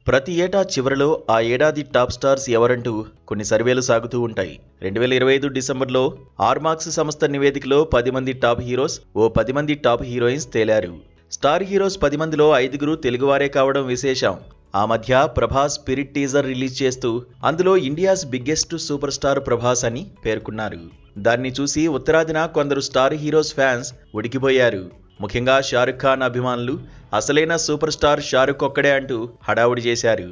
ప్రతి ఏటా చివరిలో ఆ ఏడాది టాప్ స్టార్స్ ఎవరంటూ కొన్ని సర్వేలు సాగుతూ ఉంటాయి. 2025 డిసెంబర్లో ఆర్మాక్స్ సంస్థ నివేదికలో 10 మంది టాప్ హీరోస్, 10 మంది టాప్ హీరోయిన్స్ తేలారు. స్టార్ హీరోస్ 10 మందిలో 5గురు తెలుగువారే కావడం విశేషం. ఆ మధ్య ప్రభాస్ స్పిరిట్ టీజర్ రిలీజ్ చేస్తూ అందులో India's biggest super star Prabhas అని పేర్కొన్నారు. దాన్ని చూసి ఉత్తరాదిన కొందరు స్టార్ హీరోస్ ఫ్యాన్స్ ఉడికిపోయారు. ముఖ్యంగా షారుఖ్ ఖాన్ అభిమానులు అసలైన సూపర్ స్టార్ షారుఖ్ ఒక్కడే అంటూ హడావుడి చేశారు.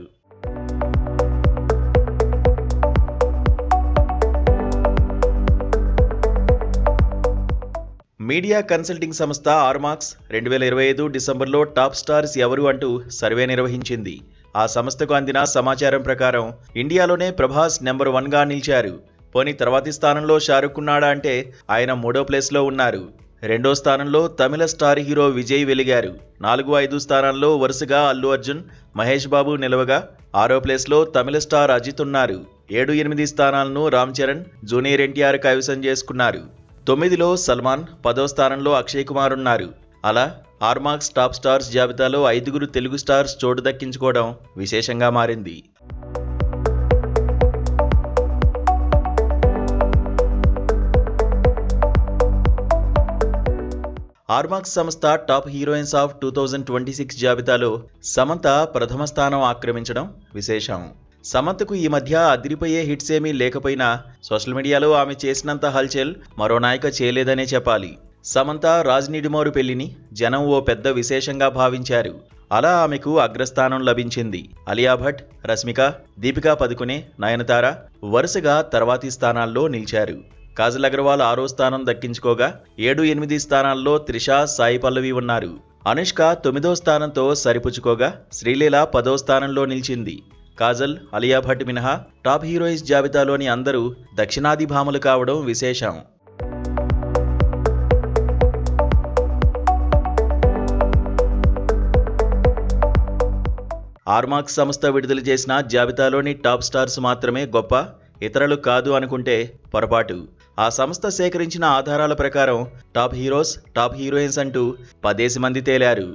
మీడియా కన్సల్టింగ్ సంస్థ ఆర్మాక్స్ 2025 డిసెంబర్లో టాప్ స్టార్స్ ఎవరు అంటూ సర్వే నిర్వహించింది. ఆ సంస్థకు అందిన సమాచారం ప్రకారం ఇండియాలోనే ప్రభాస్ నెంబర్ 1గా నిలిచారు. పోనీ తర్వాతి స్థానంలో షారుఖ్ ఉన్నాడా అంటే ఆయన 3వ ప్లేస్లో ఉన్నారు. 2వ స్థానంలో తమిళ స్టార్ హీరో విజయ్ వెలిగారు. 4, 5 స్థానాల్లో వరుసగా అల్లు అర్జున్, మహేష్ బాబు నిలవగా 6వ ప్లేస్లో తమిళ స్టార్ అజిత్ ఉన్నారు. 7, 8 స్థానాలను రామ్ చరణ్, జూనియర్ ఎన్టీఆర్ కైవసం చేసుకున్నారు. 9లో సల్మాన్, 10వ స్థానంలో అక్షయ్ కుమార్ ఉన్నారు. అలా ఆర్మాక్స్ టాప్ స్టార్స్ జాబితాలో 5గురు తెలుగు స్టార్స్ చోటు దక్కించుకోవడం విశేషంగా మారింది. ఆర్మాక్స్ సంస్థ టాప్ హీరోయిన్స్ ఆఫ్ 2026 జాబితాలో సమంత ప్రథమ స్థానం ఆక్రమించడం విశేషం. సమంతకు ఈ మధ్య అదిరిపోయే హిట్స్ ఏమీ లేకపోయినా సోషల్ మీడియాలో ఆమె చేసినంత హల్చల్ మరో నాయక చేయలేదనే చెప్పాలి. సమంత రాజ్ నిడుమోరు పెళ్లిని జనం ఓ పెద్ద విశేషంగా భావించారు. అలా ఆమెకు అగ్రస్థానం లభించింది. అలియా భట్, రష్మిక, దీపికా పదుకునే, నయనతార వరుసగా తర్వాతి స్థానాల్లో నిలిచారు. కాజల్ అగర్వాల్ 6వ స్థానం దక్కించుకోగా 7, 8 స్థానాల్లో త్రిష, సాయి పల్లవి ఉన్నారు. అనుష్క 9వ స్థానంతో సరిపుచ్చుకోగా శ్రీలీల 10వ స్థానంలో నిలిచింది. కాజల్, అలియా భట్ మినహా టాప్ హీరోయిన్స్ జాబితాలోని అందరూ దక్షిణాది భామలు కావడం విశేషం. ఆర్మాక్స్ సంస్థ విడుదల చేసిన జాబితాలోని టాప్ స్టార్స్ మాత్రమే గొప్ప, ఇతరులు కాదు అనుకుంటే పొరపాటు. ఆ సంస్థ సేకరించిన ఆధారాల ప్రకారం టాప్ హీరోస్, టాప్ హీరోయిన్స్ అంటూ 10 మంది తేలారు.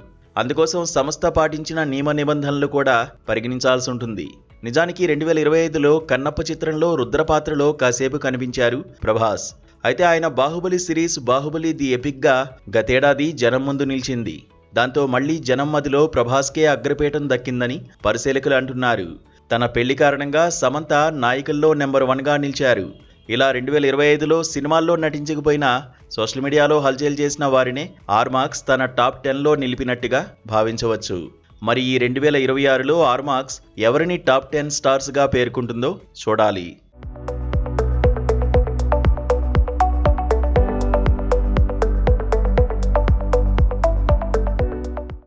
అందుకోసం సంస్థ పాటించిన నియమ నిబంధనలు కూడా పరిగణించాల్సి ఉంటుంది. నిజానికి 2025లో కన్నప్ప చిత్రంలో రుద్ర పాత్రలో కాసేపు కనిపించారు ప్రభాస్. అయితే ఆయన బాహుబలి సిరీస్ బాహుబలి ది ఎపిక్గా గతేడాది జనం ముందు నిలిచింది. దాంతో మళ్లీ జనం మదిలో ప్రభాస్కే అగ్రపీఠం దక్కిందని పరిశీలకులు అంటున్నారు. తన పెళ్లి కారణంగా సమంత నాయికల్లో నెంబర్ 1గా నిలిచారు. ఇలా 2025లో సినిమాల్లో నటించకపోయినా సోషల్ మీడియాలో హల్చల్ చేసిన వారినే ఆర్మాక్స్ తన టాప్ 10లో నిలిపినట్టుగా భావించవచ్చు. మరి ఈ 2026లో ఆర్మాక్స్ ఎవరిని టాప్ 10 స్టార్స్గా పేర్కొంటుందో చూడాలి.